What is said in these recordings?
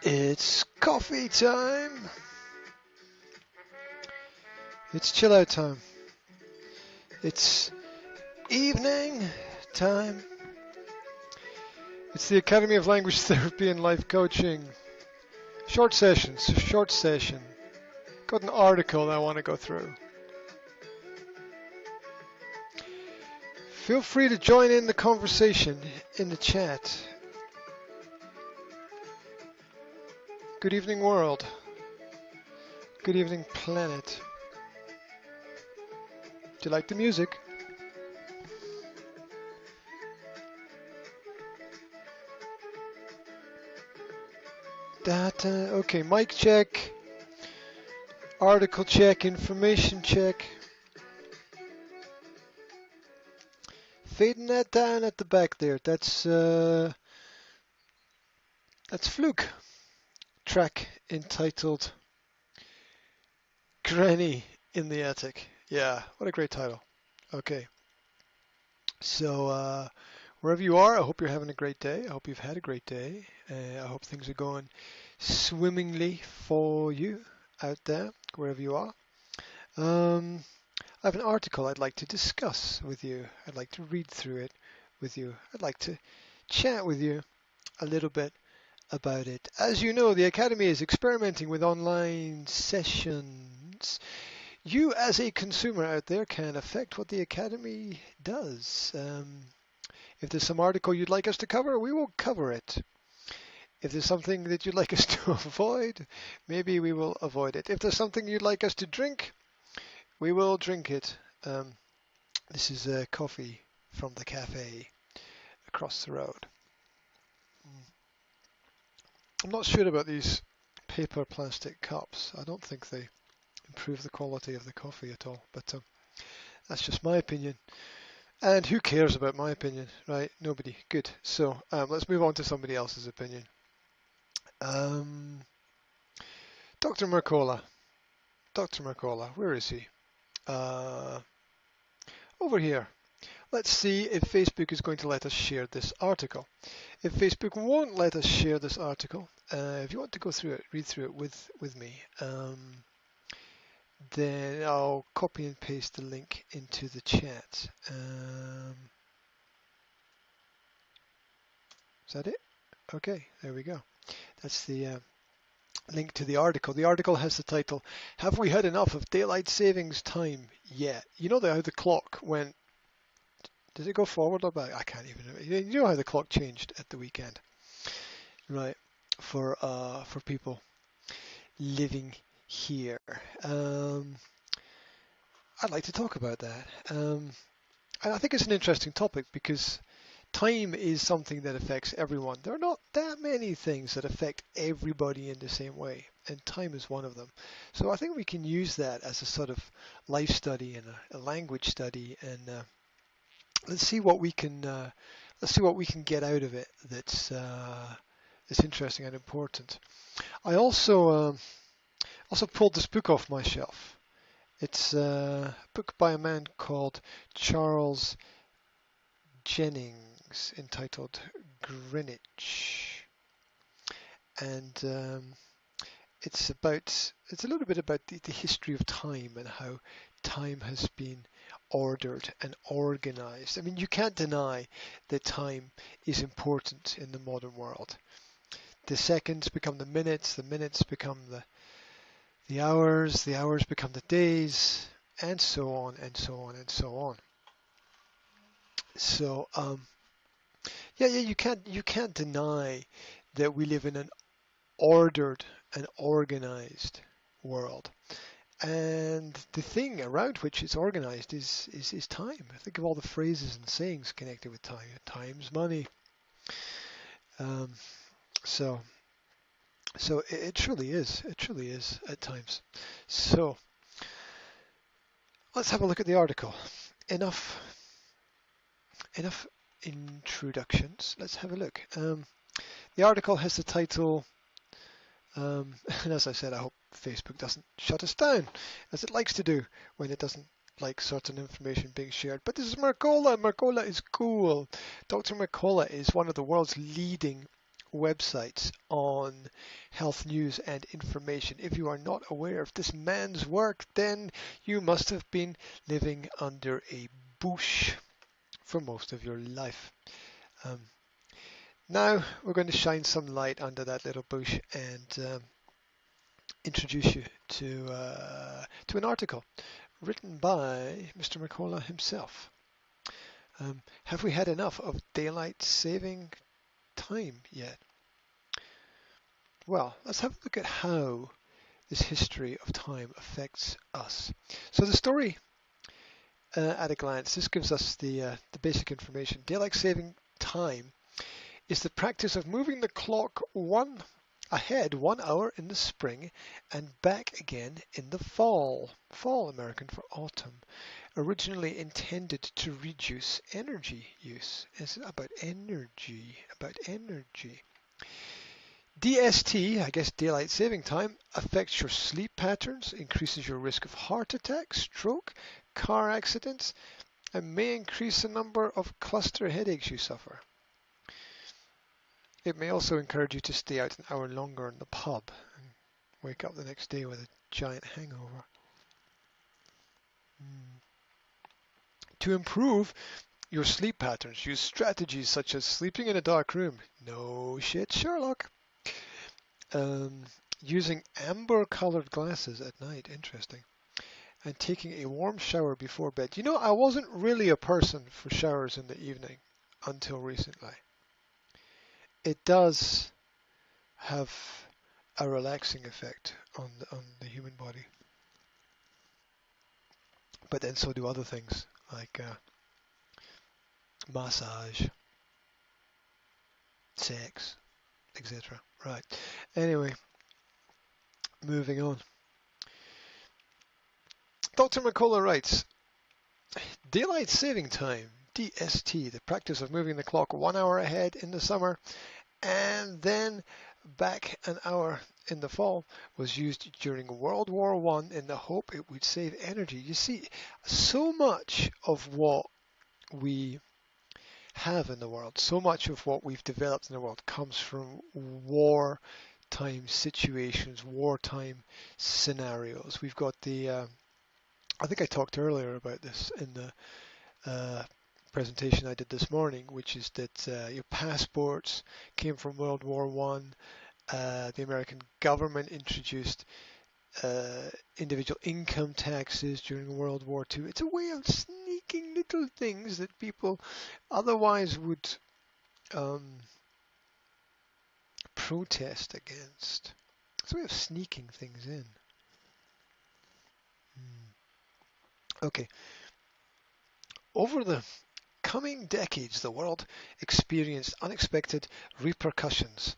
It's coffee time. It's chill out time. It's evening time. It's the Academy of Language Therapy and Life Coaching. Short sessions, short session. Got an article I want to go through. Feel free to join in the conversation in the chat. Good evening, world. Good evening, planet. Do you like the music? Data. Okay, mic check. Article check. Information check. Fading that down at the back there. That's Fluke. Track entitled Granny in the Attic. Yeah, what a great title. Okay. So wherever you are, I hope you're having a great day. I hope you've had a great day. I hope things are going swimmingly for you out there, wherever you are. I have an article I'd like to discuss with you. I'd like to read through it with you. I'd like to chat with you a little bit about it. As you know, the Academy is experimenting with online sessions. You as a consumer out there can affect what the Academy does. If there's some article you'd like us to cover, we will cover it. If there's something that you'd like us to avoid, maybe we will avoid it. If there's something you'd like us to drink, we will drink it. This is coffee from the cafe across the road. I'm not sure about these paper plastic cups. I don't think they improve the quality of the coffee at all, but that's just my opinion. And who cares about my opinion, right? Nobody. Good. So let's move on to somebody else's opinion. Dr. Mercola. Dr. Mercola, where is he? Over here. Let's see if Facebook is going to let us share this article. If Facebook won't let us share this article, if you want to go through it, read through it with me, then I'll copy and paste the link into the chat. Is that it? Okay, there we go. That's the link to the article. The article has the title, "Have we had enough of daylight savings time yet?" You know how the clock went. Did it go forward or back? I can't even remember. You know how the clock changed at the weekend, right? For people living here. I'd like to talk about that. And I think it's an interesting topic because time is something that affects everyone. There are not that many things that affect everybody in the same way, and time is one of them. So I think we can use that as a sort of life study and a language study, and let's see what we can get out of it that's interesting and important. I also pulled this book off my shelf. It's a book by a man called Charles Jennings entitled Greenwich, and it's a little bit about the history of time and how time has been ordered and organized. I mean, you can't deny that time is important in the modern world. The seconds become the minutes become the hours become the days, and so on and so on and so on. So you can't deny that we live in an ordered and organized world. And the thing around which it's organized is time. Think of all the phrases and sayings connected with time. Time's money. So it truly is. It truly is at times. So let's have a look at the article. Enough introductions. Let's have a look. The article has the title, and as I said, I hope Facebook doesn't shut us down, as it likes to do when it doesn't like certain information being shared. But this is Mercola. Mercola is cool. Dr. Mercola is one of the world's leading websites on health news and information. If you are not aware of this man's work, then you must have been living under a bush for most of your life. Now we're going to shine some light under that little bush and introduce you to an article written by Mr. McCullough himself. Have we had enough of daylight saving time yet? Well, let's have a look at how this history of time affects us. So the story, at a glance, this gives us the basic information. Daylight saving time is the practice of moving the clock ahead 1 hour in the spring and back again in the fall. Fall, American for autumn. Originally intended to reduce energy use. It's about energy, DST, I guess daylight saving time, affects your sleep patterns, increases your risk of heart attack, stroke, car accidents, and may increase the number of cluster headaches you suffer. It may also encourage you to stay out an hour longer in the pub and wake up the next day with a giant hangover. To improve your sleep patterns, use strategies such as sleeping in a dark room. No shit, Sherlock. Using amber-colored glasses at night. Interesting. And taking a warm shower before bed. You know, I wasn't really a person for showers in the evening until recently. It does have a relaxing effect on the human body. But then so do other things like massage, sex, etc. Right. Anyway, moving on. Dr. McCullough writes, daylight saving time, DST, the practice of moving the clock 1 hour ahead in the summer and then back an hour in the fall, was used during World War I in the hope it would save energy. You see, so much of what we have in the world, so much of what we've developed in the world comes from wartime situations, wartime scenarios. We've got I think I talked earlier about this in the presentation I did this morning, which is that your passports came from World War One. The American government introduced individual income taxes during World War II. It's a way of sneaking little things that people otherwise would protest against. It's a way of sneaking things in. Okay. Over the coming decades, the world experienced unexpected repercussions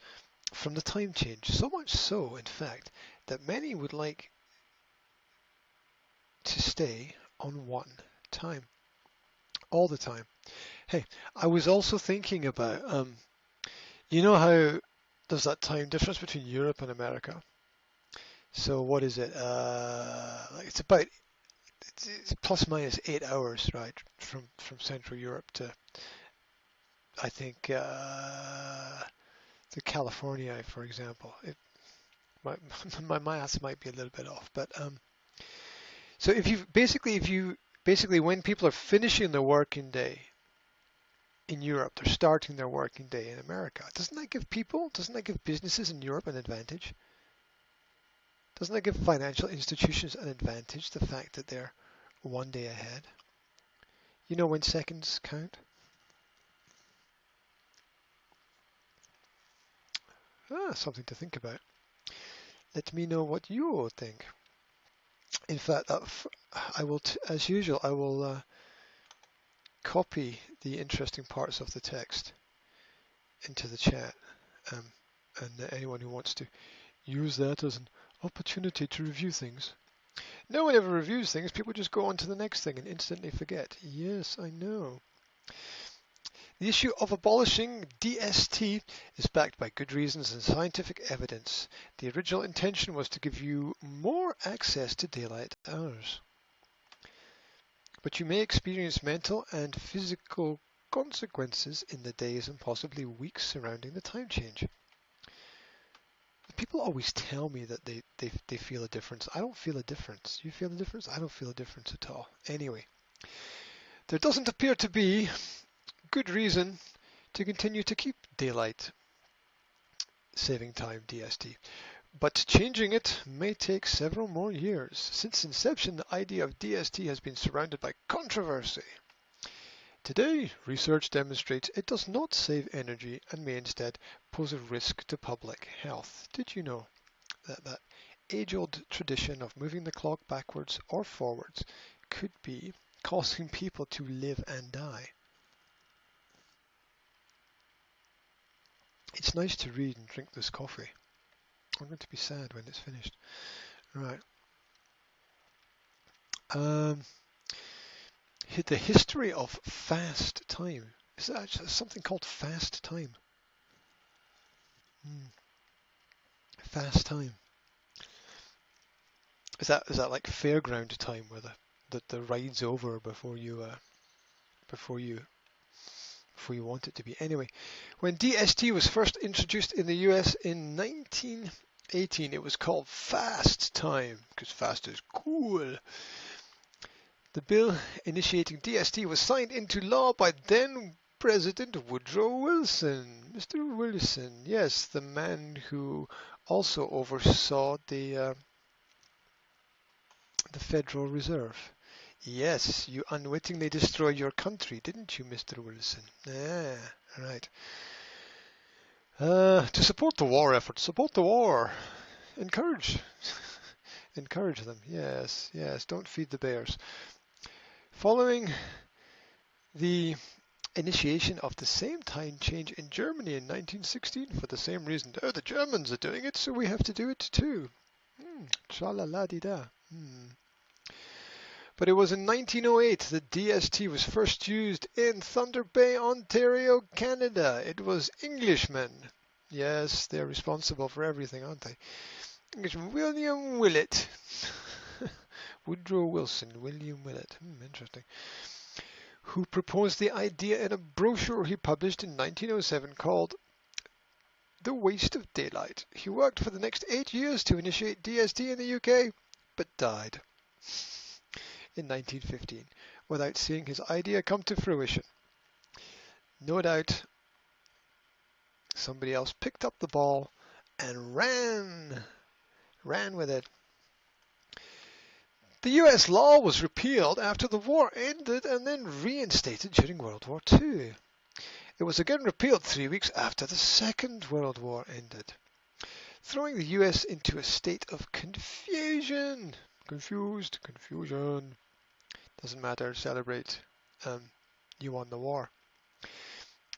from the time change. So much so, in fact, that many would like to stay on one time all the time. Hey, I was also thinking about, you know how there's that time difference between Europe and America? So what is it? It's about it's plus minus 8 hours, right, from Central Europe to, I think, to California, for example. My maths might be a little bit off, but so if you basically when people are finishing their working day in Europe, they're starting their working day in America. Doesn't that give businesses in Europe an advantage? Doesn't that give financial institutions an advantage, the fact that they're one day ahead? You know when seconds count? Something to think about. Let me know what you think. In fact, I will, as usual, I will copy the interesting parts of the text into the chat, and anyone who wants to use that as an opportunity to review things. No one ever reviews things. People just go on to the next thing and instantly forget. Yes, I know. The issue of abolishing DST is backed by good reasons and scientific evidence. The original intention was to give you more access to daylight hours. But you may experience mental and physical consequences in the days and possibly weeks surrounding the time change. People always tell me that they feel a difference. I don't feel a difference. You feel a difference? I don't feel a difference at all. Anyway, there doesn't appear to be good reason to continue to keep daylight saving time DST. But changing it may take several more years. Since inception, the idea of DST has been surrounded by controversy. Today, research demonstrates it does not save energy and may instead pose a risk to public health. Did you know that age-old tradition of moving the clock backwards or forwards could be causing people to live and die? It's nice to read and drink this coffee. I'm going to be sad when it's finished. Right. The history of fast time. Is that something called fast time? Fast time. Is that like fairground time where the ride's over before you want it to be? Anyway, when DST was first introduced in the US in 1918, it was called fast time because fast is cool. The bill initiating DST was signed into law by then President Woodrow Wilson. Mr. Wilson, yes, the man who also oversaw the Federal Reserve. Yes, you unwittingly destroyed your country, didn't you, Mr. Wilson? Ah, right. To support the war effort, support the war. Encourage them. Yes, don't feed the bears. Following the initiation of the same time change in Germany in 1916 for the same reason. Oh, the Germans are doing it, so we have to do it too. Tra-la-la-di-da. But it was in 1908 that DST was first used in Thunder Bay, Ontario, Canada. It was Englishmen. Yes, they're responsible for everything, aren't they? William Willett. Woodrow Wilson, William Willett. Interesting. Who proposed the idea in a brochure he published in 1907 called The Waste of Daylight. He worked for the next 8 years to initiate DST in the UK, but died in 1915 without seeing his idea come to fruition. No doubt somebody else picked up the ball and ran with it. The US law was repealed after the war ended and then reinstated during World War II. It was again repealed 3 weeks after the Second World War ended, throwing the US into a state of confusion. Confusion. Doesn't matter, celebrate. You won the war.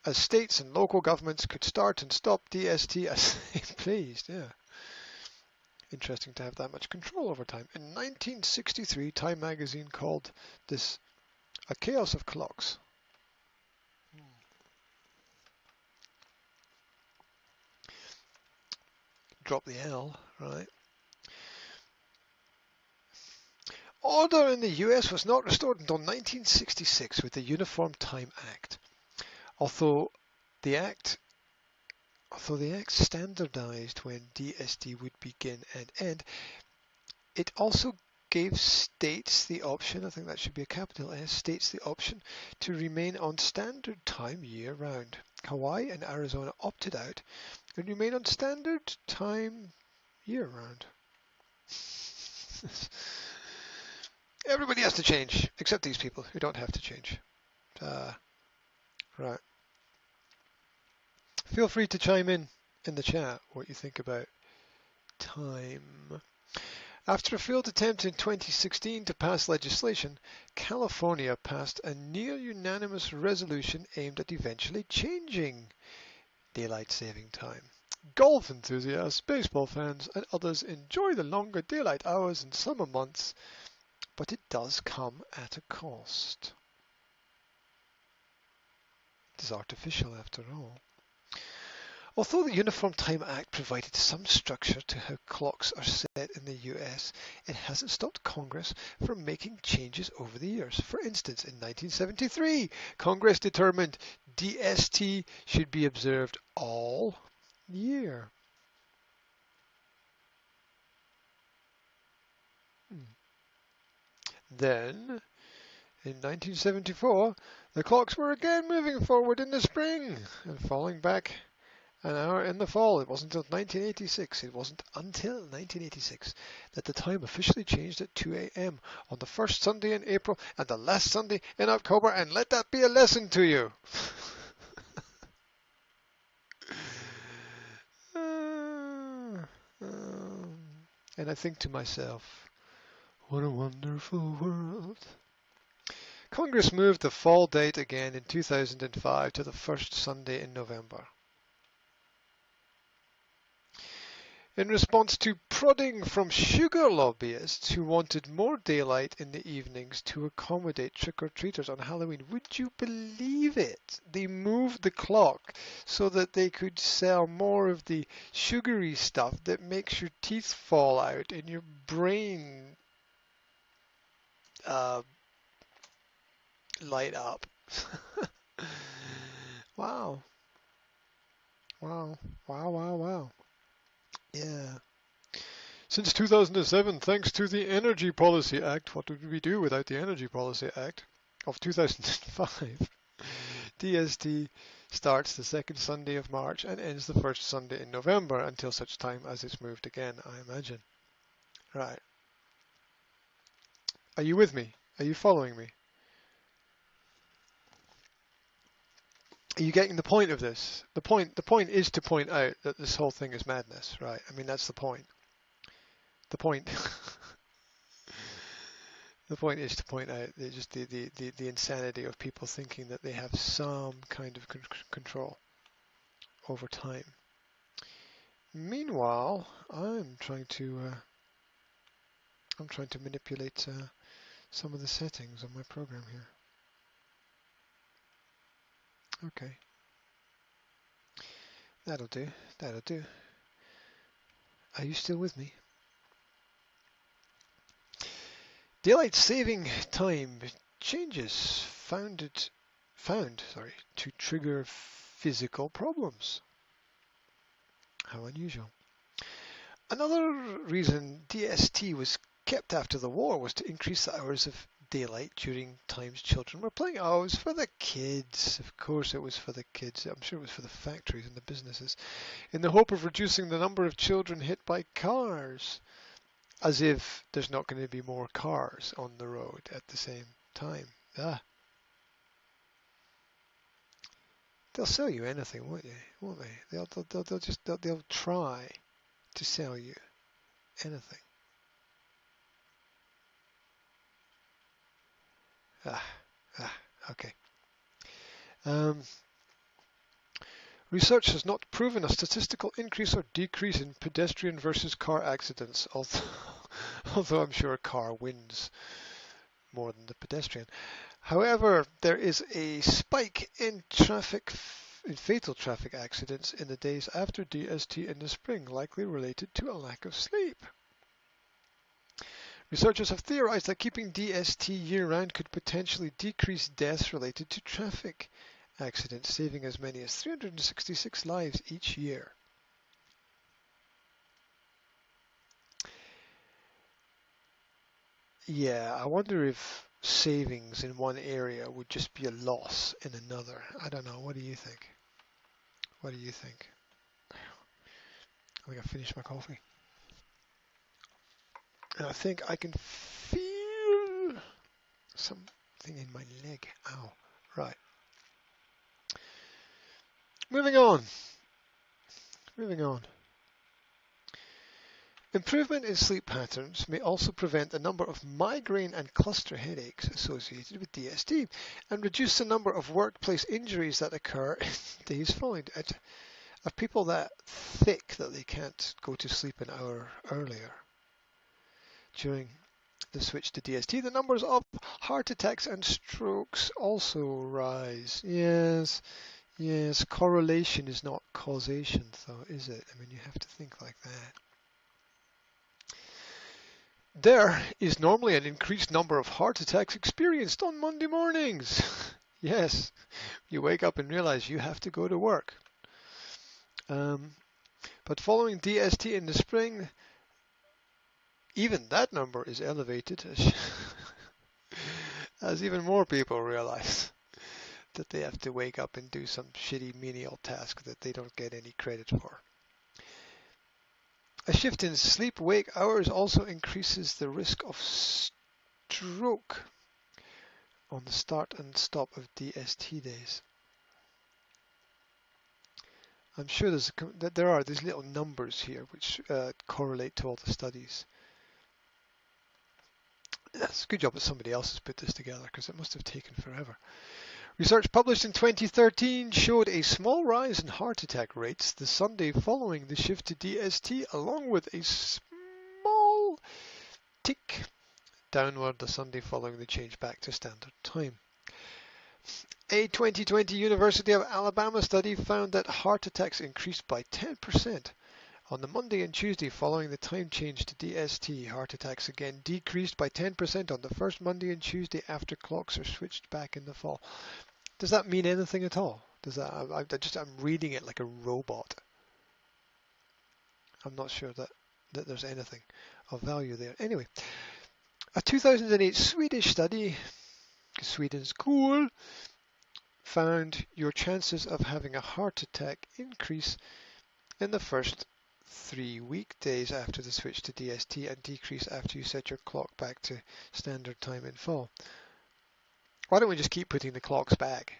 As states and local governments could start and stop DST as they pleased. Yeah. Interesting to have that much control over time. In 1963, Time magazine called this a chaos of clocks. Drop the L, right? Order in the US was not restored until 1966 with the Uniform Time Act. Although the Act standardized when DST would begin and end, it also gave states the option, I think that should be a capital S, states the option to remain on standard time year-round. Hawaii and Arizona opted out and remain on standard time year-round. Everybody has to change, except these people who don't have to change. Right. Feel free to chime in the chat what you think about time. After a failed attempt in 2016 to pass legislation, California passed a near-unanimous resolution aimed at eventually changing daylight saving time. Golf enthusiasts, baseball fans, and others enjoy the longer daylight hours in summer months, but it does come at a cost. It is artificial after all. Although the Uniform Time Act provided some structure to how clocks are set in the US, it hasn't stopped Congress from making changes over the years. For instance, in 1973, Congress determined DST should be observed all year. Then, in 1974, the clocks were again moving forward in the spring and falling back an hour in the fall. It wasn't until 1986. It wasn't until 1986 that the time officially changed at 2 a.m. on the first Sunday in April and the last Sunday in October. And let that be a lesson to you. And I think to myself, what a wonderful world. Congress moved the fall date again in 2005 to the first Sunday in November. In response to prodding from sugar lobbyists who wanted more daylight in the evenings to accommodate trick-or-treaters on Halloween. Would you believe it? They moved the clock so that they could sell more of the sugary stuff that makes your teeth fall out and your brain light up. Wow. Wow. Wow, wow, wow. Yeah. Since 2007, thanks to the Energy Policy Act, what would we do without the Energy Policy Act of 2005? DST starts the second Sunday of March and ends the first Sunday in November until such time as it's moved again, I imagine. Right. Are you with me? Are you following me? Are you getting the point of this? The point is to point out that this whole thing is madness, right? I mean, that's the point. The point the point is to point out just the insanity of people thinking that they have some kind of control over time. Meanwhile, I'm trying to manipulate some of the settings on my program here. Okay. That'll do. That'll do. Are you still with me? Daylight saving time changes found to trigger physical problems. How unusual. Another reason DST was kept after the war was to increase the hours of daylight during times children were playing. Oh, it was for the kids. Of course it was for the kids. I'm sure it was for the factories and the businesses. In the hope of reducing the number of children hit by cars. As if there's not going to be more cars on the road at the same time. They'll sell you anything, won't they? They'll try to sell you anything. Okay. Research has not proven a statistical increase or decrease in pedestrian versus car accidents, although I'm sure a car wins more than the pedestrian. However, there is a spike in fatal traffic accidents in the days after DST in the spring, likely related to a lack of sleep. Researchers have theorized that keeping DST year-round could potentially decrease deaths related to traffic accidents, saving as many as 366 lives each year. Yeah, I wonder if savings in one area would just be a loss in another. I don't know. What do you think? What do you think? I think I finished my coffee. And I think I can feel something in my leg. Ow. Right. Moving on. Improvement in sleep patterns may also prevent a number of migraine and cluster headaches associated with DST and reduce the number of workplace injuries that occur in days following it. Are people that thick that they can't go to sleep an hour earlier? During the switch to DST, the numbers of heart attacks and strokes also rise. Yes, correlation is not causation though, is it? I mean, you have to think like that. There is normally an increased number of heart attacks experienced on Monday mornings. Yes, you wake up and realize you have to go to work. But following DST in the spring, even that number is elevated. as even more people realize that they have to wake up and do some shitty menial task that they don't get any credit for. A shift in sleep-wake hours also increases the risk of stroke on the start and stop of DST days. I'm sure that there are these little numbers here which correlate to all the studies. That's a good job that somebody else has put this together, because it must have taken forever. Research published in 2013 showed a small rise in heart attack rates the Sunday following the shift to DST, along with a small tick downward the Sunday following the change back to standard time. A 2020 University of Alabama study found that heart attacks increased by 10% on the Monday and Tuesday following the time change to DST. Heart attacks again decreased by 10% on the first Monday and Tuesday after clocks are switched back in the fall. Does that mean anything at all? I'm reading it like a robot. I'm not sure that there's anything of value there. Anyway, a 2008 Swedish study, because Sweden's cool, found your chances of having a heart attack increase in the first 3 weekdays after the switch to DST and decrease after you set your clock back to standard time in fall. Why don't we just keep putting the clocks back?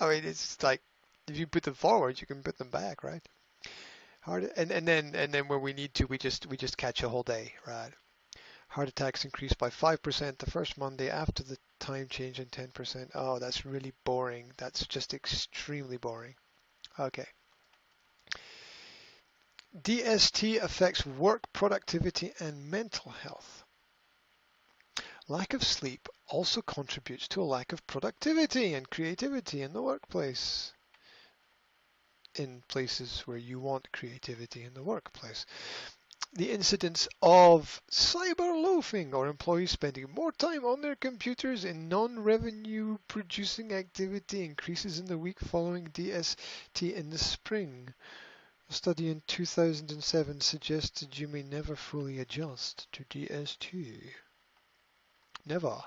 I mean, it's like if you put them forward, you can put them back, right? And then when we need to, we just catch a whole day, right? Heart attacks increased by 5% the first Monday after the time change and 10%. Oh, that's really boring. That's just extremely boring. Okay. DST affects work productivity and mental health. Lack of sleep also contributes to a lack of productivity and creativity in the workplace. In places where you want creativity in the workplace. The incidence of cyber loafing, or employees spending more time on their computers in non-revenue producing activity, increases in the week following DST in the spring. A study in 2007 suggested you may never fully adjust to DST. Never.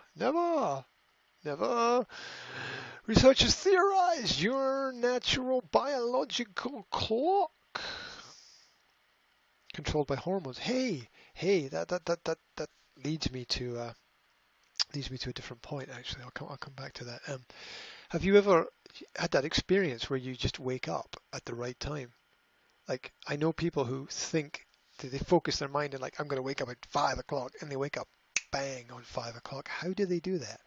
Researchers theorize your natural biological clock controlled by hormones. Hey, that leads me to a different point. Actually, I'll come back to that. Have you ever had that experience where you just wake up at the right time? Like, I know people who think that they focus their mind and like, I'm going to wake up at 5 o'clock, and they wake up bang on 5 o'clock. How do they do that?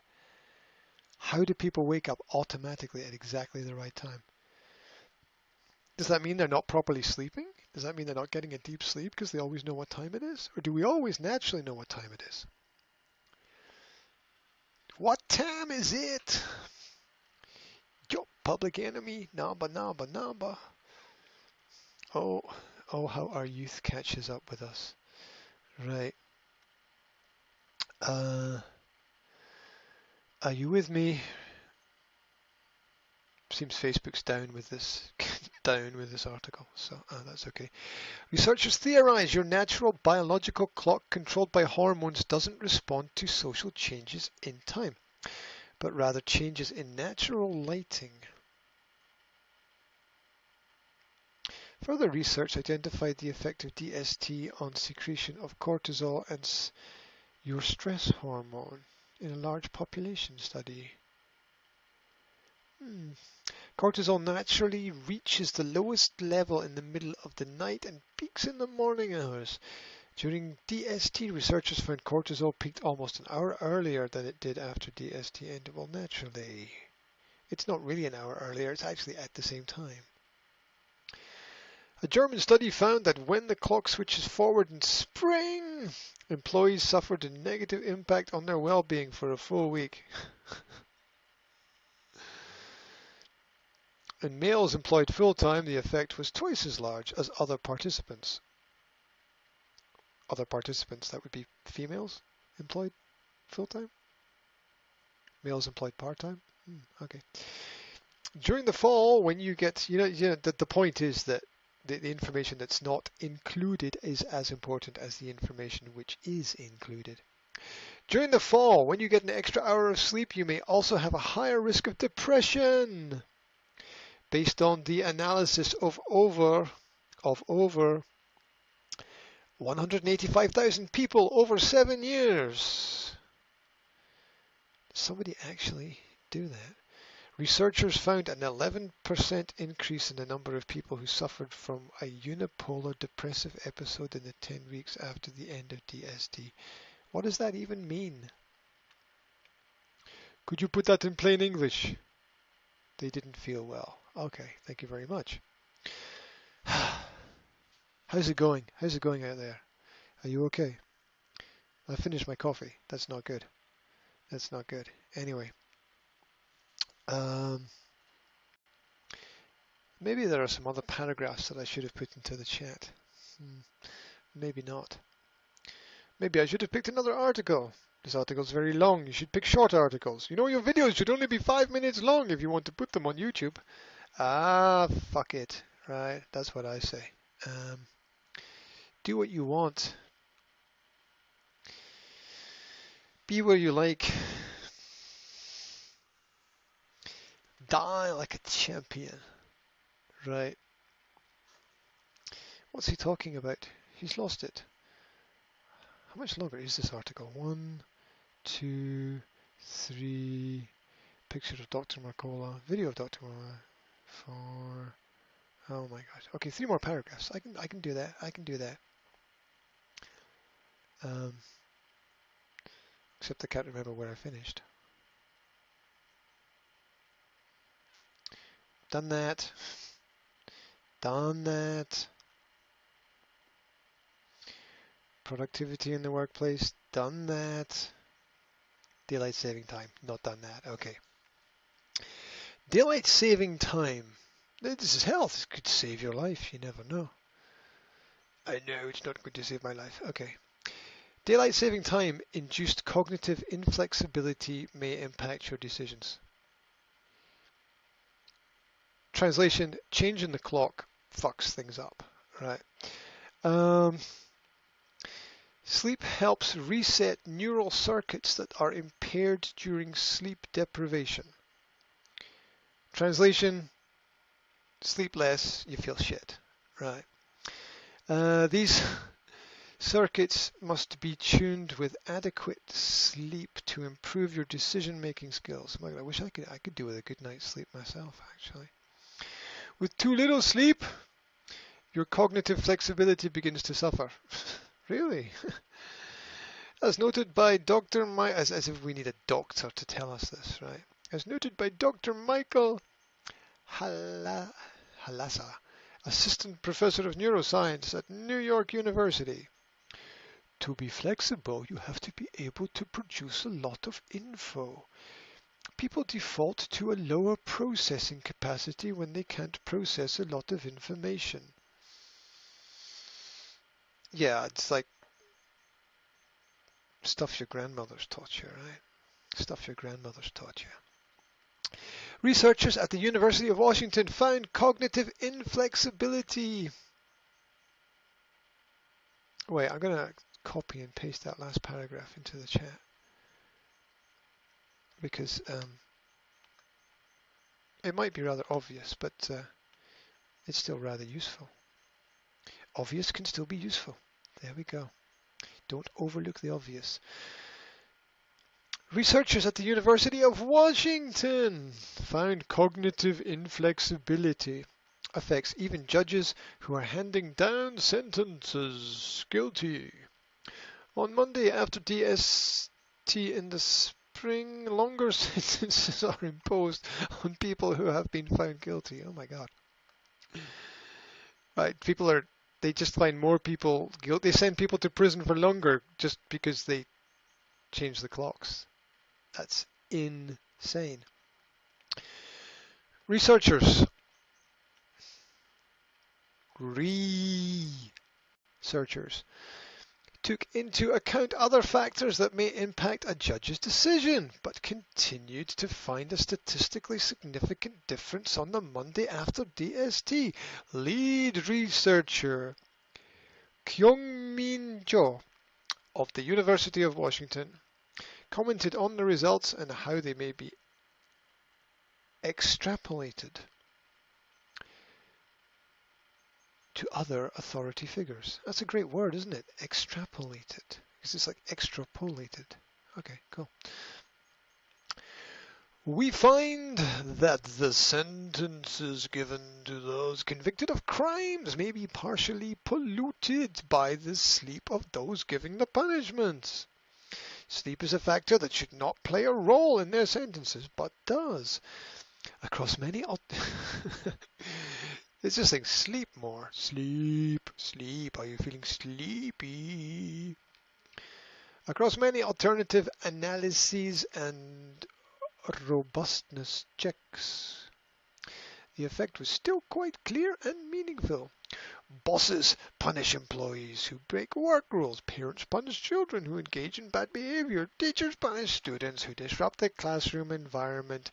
How do people wake up automatically at exactly the right time? Does that mean they're not properly sleeping? Does that mean they're not getting a deep sleep because they always know what time it is? Or do we always naturally know what time it is? What time is it? Yo, Public Enemy, Namba. Oh, how our youth catches up with us. Right. Are you with me? Seems Facebook's down with this article, so that's okay. Researchers theorize your natural biological clock controlled by hormones doesn't respond to social changes in time, but rather changes in natural lighting. Further research identified the effect of DST on secretion of cortisol and your stress hormone in a large population study. Cortisol naturally reaches the lowest level in the middle of the night and peaks in the morning hours. During DST, researchers found cortisol peaked almost an hour earlier than it did after DST ended. Well, naturally. It's not really an hour earlier, it's actually at the same time. A German study found that when the clock switches forward in spring, employees suffered a negative impact on their well-being for a full week. In males employed full-time, the effect was twice as large as other participants. Other participants, that would be females employed full-time? Males employed part-time? Okay. During the fall, when you get, the point is that the information that's not included is as important as the information which is included. During the fall, when you get an extra hour of sleep, you may also have a higher risk of depression. Based on the analysis of over 185,000 people over 7 years. Did somebody actually do that? Researchers found an 11% increase in the number of people who suffered from a unipolar depressive episode in the 10 weeks after the end of DST. What does that even mean? Could you put that in plain English? They didn't feel well. Okay, thank you very much. How's it going? How's it going out there? Are you okay? I finished my coffee. That's not good. That's not good. Anyway. Maybe there are some other paragraphs that I should have put into the chat. Maybe not. Maybe I should have picked another article. This article's very long. You should pick short articles. You know, your videos should only be 5 minutes long if you want to put them on YouTube. Ah, fuck it. Right, that's what I say. Do what you want. Be where you like. Die like a champion. Right. What's he talking about? He's lost it. How much longer is this article? 1, 2, 3. Picture of Dr. Marcola. Video of Dr. Marcola. 4. Oh my gosh. Okay, 3 more paragraphs. I can do that. I can do that. Except I can't remember where I finished. Done that. Done that. Productivity in the workplace. Done that. Daylight saving time. Not done that. Okay. Daylight saving time. This is health. This could save your life. You never know. I know it's not going to save my life. Okay. Daylight saving time induced cognitive inflexibility may impact your decisions. Translation, change in the clock fucks things up. Right. Sleep helps reset neural circuits that are impaired during sleep deprivation. Translation, sleep less, you feel shit. Right. These circuits must be tuned with adequate sleep to improve your decision-making skills. Oh my God, I wish I could do with a good night's sleep myself, actually. With too little sleep, your cognitive flexibility begins to suffer. Really? As noted by Dr. as if we need a doctor to tell us this, right? As noted by Dr. Michael Halasa, Assistant Professor of Neuroscience at New York University. To be flexible, you have to be able to produce a lot of info. People default to a lower processing capacity when they can't process a lot of information. Yeah, it's like stuff your grandmothers taught you, right? Stuff your grandmothers taught you. Researchers at the University of Washington found cognitive inflexibility. Wait, I'm going to copy and paste that last paragraph into the chat because it might be rather obvious, but it's still rather useful. Obvious can still be useful. There we go. Don't overlook the obvious. Researchers at the University of Washington found cognitive inflexibility affects even judges who are handing down sentences. Guilty. On Monday, after DST in the spring, longer sentences are imposed on people who have been found guilty. Oh my God. Right, they just find more people guilty. They send people to prison for longer just because they change the clocks. That's insane. Researchers took into account other factors that may impact a judge's decision, but continued to find a statistically significant difference on the Monday after DST. Lead researcher Kyung-Min Jo of the University of Washington commented on the results and how they may be extrapolated to other authority figures. That's a great word, isn't it? Extrapolated. Because it's like extrapolated. Okay, cool. We find that the sentences given to those convicted of crimes may be partially polluted by the sleep of those giving the punishments. Sleep is a factor that should not play a role in their sentences, but does. Across many it's just saying sleep more. Sleep, sleep. Are you feeling sleepy? Across many alternative analyses and robustness checks, the effect was still quite clear and meaningful. Bosses punish employees who break work rules. Parents punish children who engage in bad behavior. Teachers punish students who disrupt the classroom environment.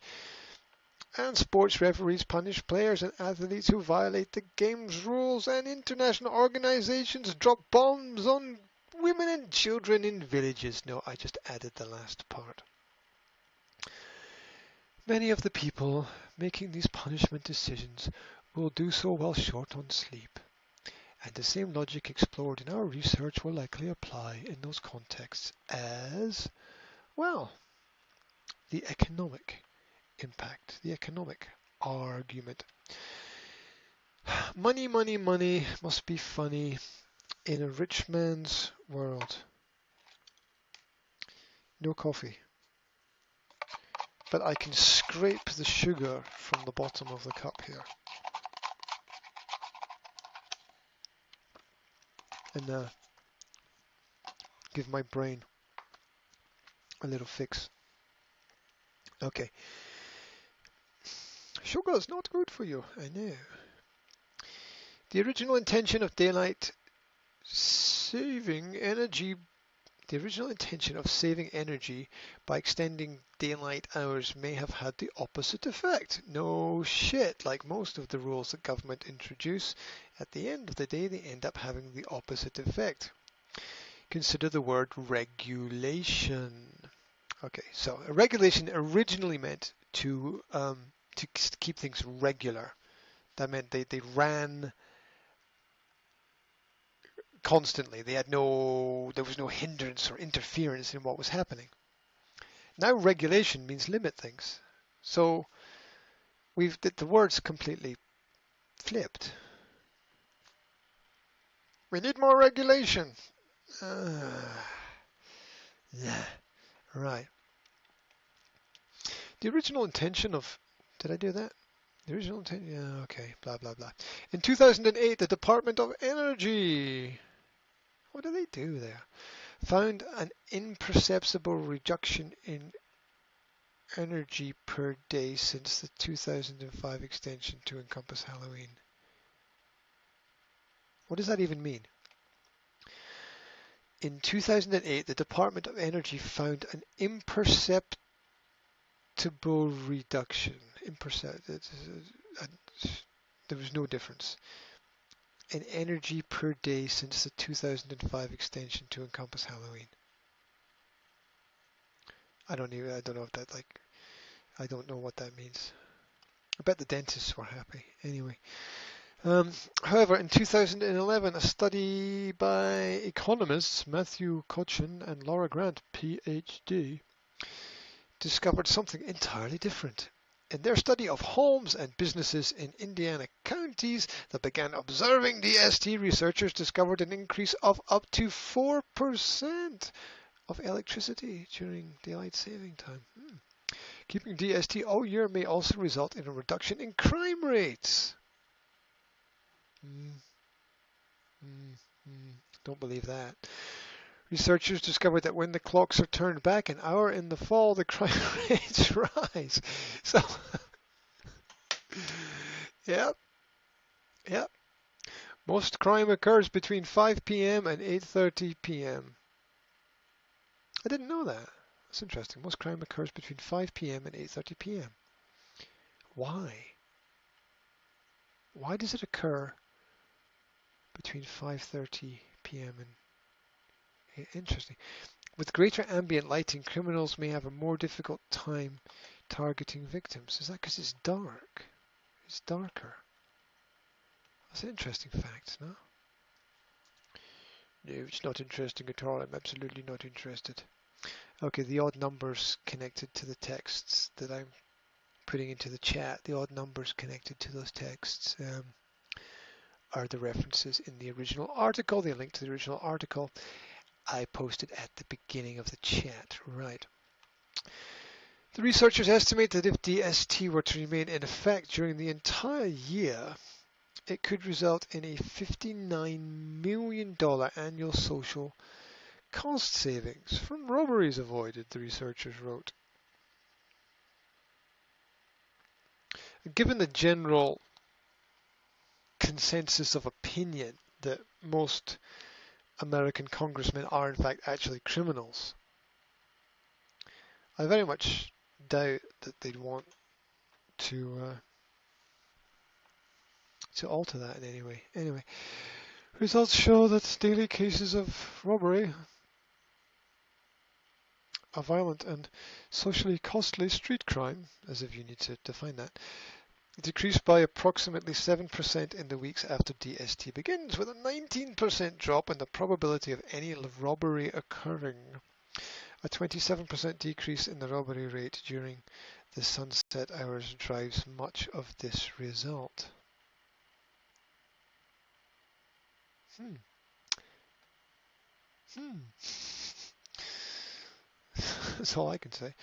And sports referees punish players and athletes who violate the game's rules, and international organizations drop bombs on women and children in villages. No, I just added the last part. Many of the people making these punishment decisions will do so while short on sleep, and the same logic explored in our research will likely apply in those contexts as well. The economic impact, the economic argument. Money, money, money must be funny in a rich man's world. No coffee. But I can scrape the sugar from the bottom of the cup here. And give my brain a little fix. Okay. Sugar is not good for you, I know. The original intention of saving energy by extending daylight hours may have had the opposite effect. No shit, like most of the rules that government introduce, at the end of the day they end up having the opposite effect. Consider the word regulation. Okay, so a regulation originally meant to keep things regular. That meant they ran constantly. There was no hindrance or interference in what was happening. Now regulation means limit things. So the words completely flipped. We need more regulation. Yeah, right. The original intention of, did I do that? The original intention, yeah, okay, blah, blah, blah. In 2008, the Department of Energy, what do they do there? Found an imperceptible reduction in energy per day since the 2005 extension to encompass Halloween. What does that even mean? In 2008, the Department of Energy found an imperceptible reduction. There was no difference in energy per day since the 2005 extension to encompass Halloween. I don't know if that, I don't know what that means. I bet the dentists were happy. Anyway. However, in 2011, a study by economists Matthew Cochin and Laura Grant, PhD, discovered something entirely different. In their study of homes and businesses in Indiana counties that began observing DST, researchers discovered an increase of up to 4% of electricity during daylight saving time. Keeping DST all year may also result in a reduction in crime rates. Don't believe that. Researchers discovered that when the clocks are turned back an hour in the fall, the crime rates rise. So, yep. Most crime occurs between 5 p.m. and 8:30 p.m. I didn't know that. That's interesting. Most crime occurs between 5 p.m. and 8:30 p.m. Why? Why does it occur between 5:30 p.m. and interesting. With greater ambient lighting, criminals may have a more difficult time targeting victims. Is that because it's dark? It's darker. That's an interesting fact, no? No, it's not interesting at all. I'm absolutely not interested. Okay, the odd numbers connected to the texts that I'm putting into the chat, the odd numbers connected to those texts are the references in the original article. They link to the original article I posted at the beginning of the chat. Right. The researchers estimate that if DST were to remain in effect during the entire year, it could result in a $59 million annual social cost savings from robberies avoided, the researchers wrote. Given the general consensus of opinion that most American congressmen are in fact actually criminals, I very much doubt that they'd want to alter that in any way. Anyway, results show that daily cases of robbery, a violent and socially costly street crime, as if you need to define that, decreased by approximately 7% in the weeks after DST begins, with a 19% drop in the probability of any robbery occurring. A 27% decrease in the robbery rate during the sunset hours drives much of this result. That's all I can say.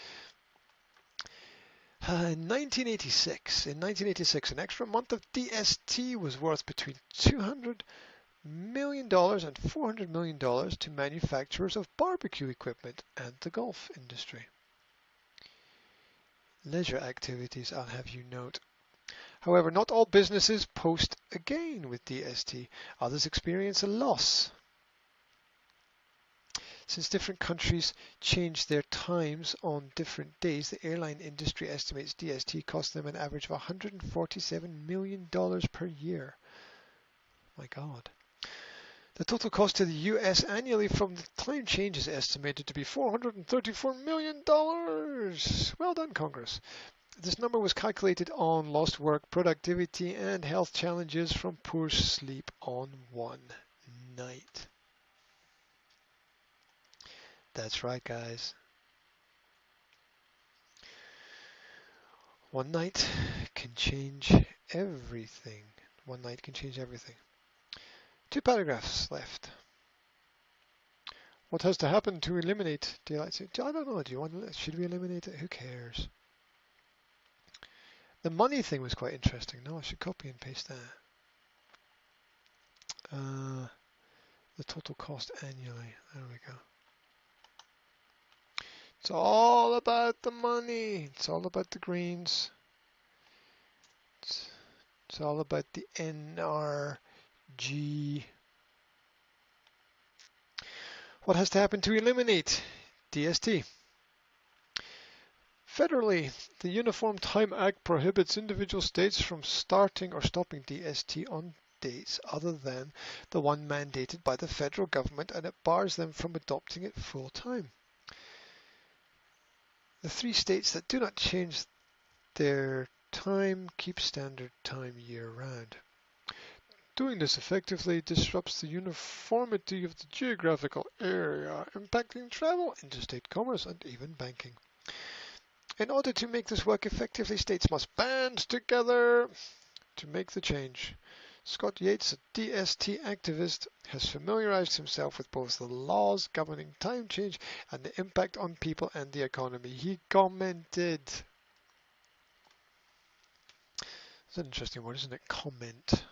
In 1986, an extra month of DST was worth between $200 million and $400 million to manufacturers of barbecue equipment and the golf industry. Leisure activities, I'll have you note. However, not all businesses post a gain with DST. Others experience a loss. Since different countries change their times on different days, the airline industry estimates DST cost them an average of $147 million per year. My God. The total cost to the US annually from the time change is estimated to be $434 million. Well done, Congress. This number was calculated on lost work, productivity, and health challenges from poor sleep on one night. That's right, guys. One night can change everything. One night can change everything. 2 paragraphs left. What has to happen to eliminate daylight saving? I don't know. Do you want? Should we eliminate it? Who cares? The money thing was quite interesting. No, I should copy and paste that. The total cost annually. There we go. It's all about the money. It's all about the greens. It's all about the NRG. What has to happen to eliminate DST? Federally, the Uniform Time Act prohibits individual states from starting or stopping DST on dates other than the one mandated by the federal government, and it bars them from adopting it full time. The 3 states that do not change their time keep standard time year-round. Doing this effectively disrupts the uniformity of the geographical area, impacting travel, interstate commerce, and even banking. In order to make this work effectively, states must band together to make the change. Scott Yates, a DST activist, has familiarized himself with both the laws governing time change and the impact on people and the economy. He commented. It's an interesting word, isn't it? Comment.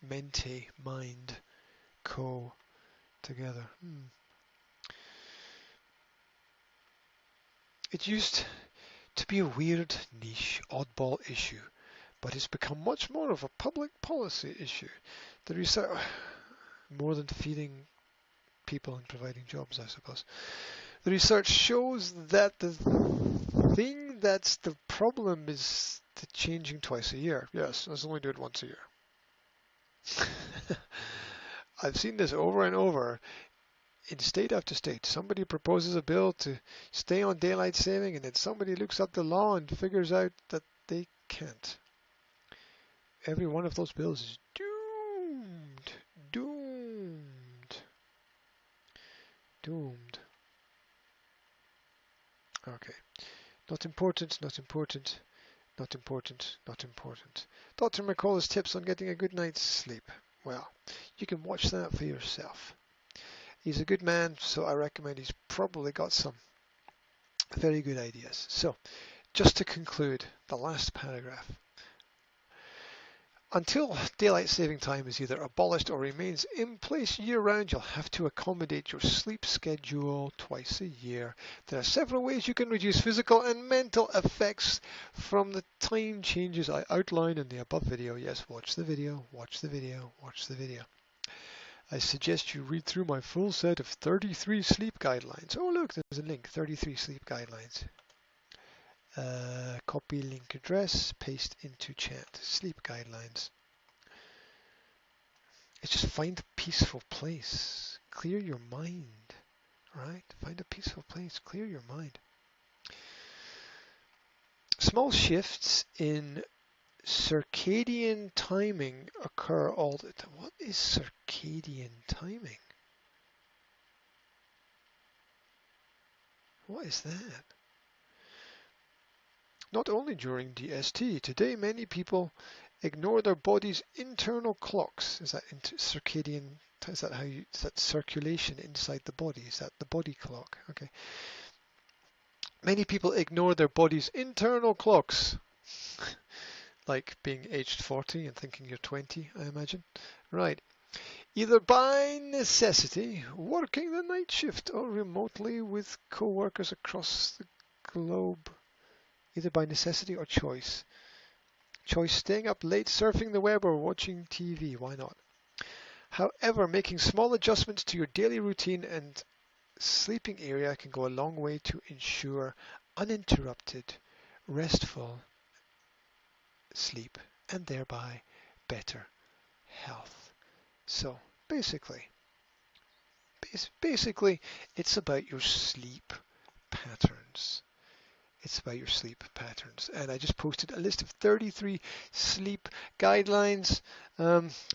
Mente, mind, co, together. It used to be a weird, niche, oddball issue, but it's become much more of a public policy issue. The research, more than feeding people and providing jobs, I suppose. The research shows that the thing that's the problem is the changing twice a year. Yes, let's only do it once a year. I've seen this over and over in state after state. Somebody proposes a bill to stay on daylight saving, and then somebody looks up the law and figures out that they can't. Every one of those bills is doomed. Doomed. Doomed. Okay. Not important, not important, not important, not important. Dr. McCullough's tips on getting a good night's sleep. Well, you can watch that for yourself. He's a good man, so I recommend he's probably got some very good ideas. So, just to conclude, the last paragraph. Until daylight saving time is either abolished or remains in place year-round, you'll have to accommodate your sleep schedule twice a year. There are several ways you can reduce physical and mental effects from the time changes I outline in the above video. Yes, watch the video, watch the video, watch the video. I suggest you read through my full set of 33 sleep guidelines. Oh look, there's a link, 33 sleep guidelines. Copy link address, paste into chat. Sleep guidelines. It's just find a peaceful place. Clear your mind, right? Find a peaceful place. Clear your mind. Small shifts in circadian timing occur all the time. What is circadian timing? What is that? Not only during DST. Today, many people ignore their body's internal clocks. Is that circadian? Is that is that circulation inside the body? Is that the body clock? Okay. Many people ignore their body's internal clocks, like being aged 40 and thinking you're 20, I imagine. Right. Either by necessity, working the night shift, or remotely with co-workers across the globe. Either by necessity or choice. Choice, staying up late, surfing the web, or watching TV. Why not? However, making small adjustments to your daily routine and sleeping area can go a long way to ensure uninterrupted, restful sleep and thereby better health. So basically, it's about your sleep patterns. It's about your sleep patterns. And I just posted a list of 33 sleep guidelines.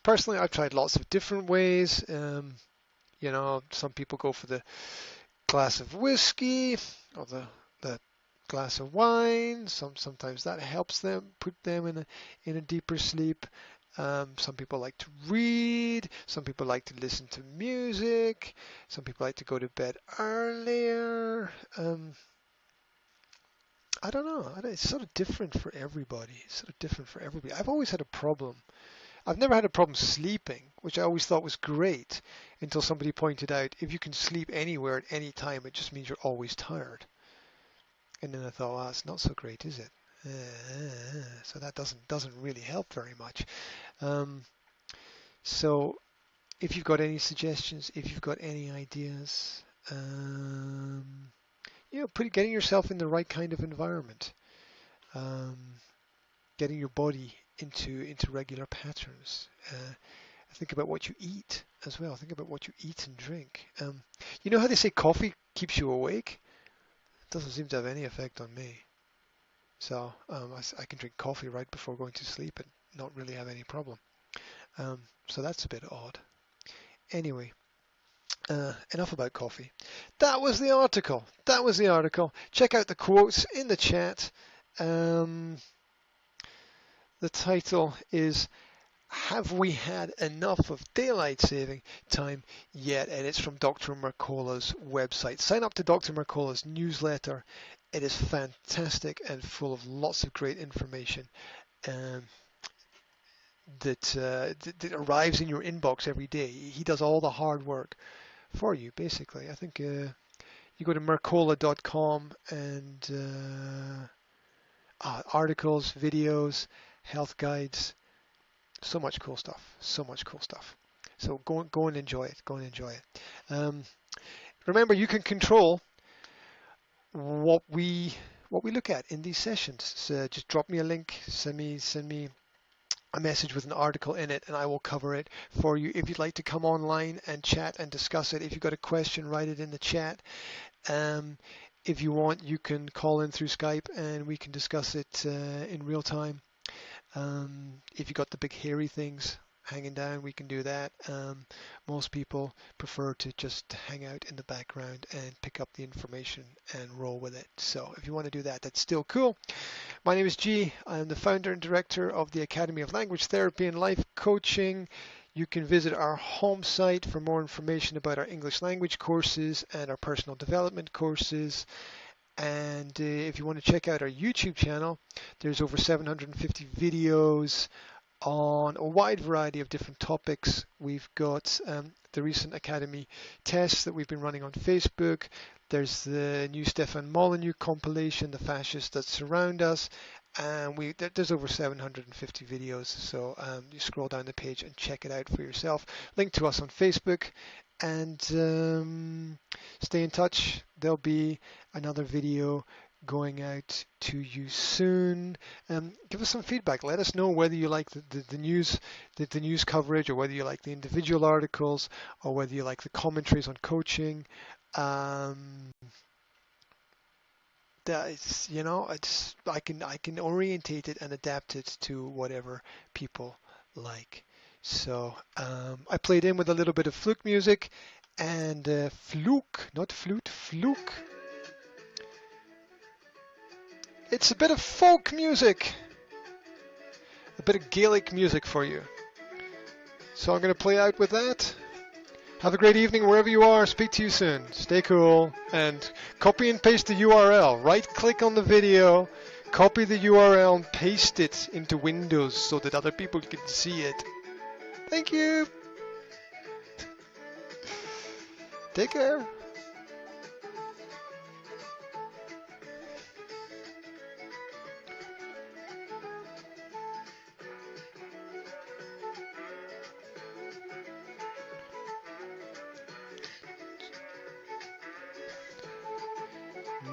Personally, I've tried lots of different ways. You know, some people go for the glass of whiskey or the glass of wine. Sometimes that helps them, put them in a deeper sleep. Some people like to read. Some people like to listen to music. Some people like to go to bed earlier. I don't know. It's sort of different for everybody. I've always had a problem. I've never had a problem sleeping, which I always thought was great, until somebody pointed out if you can sleep anywhere at any time, it just means you're always tired. And then I thought, well, that's not so great, is it? So that doesn't really help very much. So if you've got any suggestions, if you've got any ideas, you know, getting yourself in the right kind of environment, getting your body into regular patterns. Think about what you eat as well. Think about what you eat and drink. You know how they say coffee keeps you awake? It doesn't seem to have any effect on me. So I can drink coffee right before going to sleep and not really have any problem. So that's a bit odd. Anyway. Enough about coffee. That was the article. Check out the quotes in the chat. The title is Have We Had Enough of Daylight Saving Time Yet? And it's from Dr. Mercola's website. Sign up to Dr. Mercola's newsletter. It is fantastic and full of lots of great information that arrives in your inbox every day. He does all the hard work for you, basically. I think you go to mercola.com and articles, videos, health guides, so much cool stuff, so much cool stuff. So go and enjoy it. Go and enjoy it. Remember, you can control what we look at in these sessions. So just drop me a link, send me a message with an article in it, and I will cover it for you. If you'd like to come online and chat and discuss it, if you've got a question, write it in the chat. If you want, you can call in through Skype and we can discuss it in real time. If you've got the big hairy things hanging down, we can do that. Most people prefer to just hang out in the background and pick up the information and roll with it. So if you want to do that, that's still cool. My name is G. I'm the founder and director of the Academy of Language Therapy and Life Coaching. You can visit our home site for more information about our English language courses and our personal development courses. And if you want to check out our YouTube channel, there's over 750 videos on a wide variety of different topics. We've got the recent Academy tests that we've been running on Facebook. There's the new Stefan Molyneux compilation, The Fascists That Surround Us. And there's over 750 videos. So you scroll down the page and check it out for yourself. Link to us on Facebook. And stay in touch. There'll be another video going out to you soon. Give us some feedback. Let us know whether you like the news coverage, or whether you like the individual articles, or whether you like the commentaries on coaching. It's, I can orientate it and adapt it to whatever people like. So I played in with a little bit of fluke music and fluke, not flute, fluke. It's a bit of folk music, a bit of Gaelic music for you. So I'm going to play out with that. Have a great evening wherever you are. Speak to you soon. Stay cool. And copy and paste the URL. Right-click on the video, copy the URL and paste it into Windows so that other people can see it. Thank you. Take care.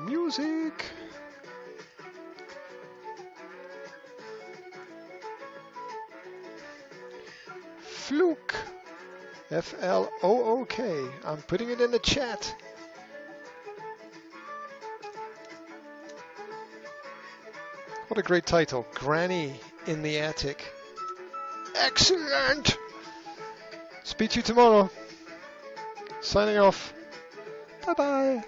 Music. Fluke. F-L-O-O-K. I'm putting it in the chat. What a great title. Granny in the Attic. Excellent. Speak to you tomorrow. Signing off. Bye-bye.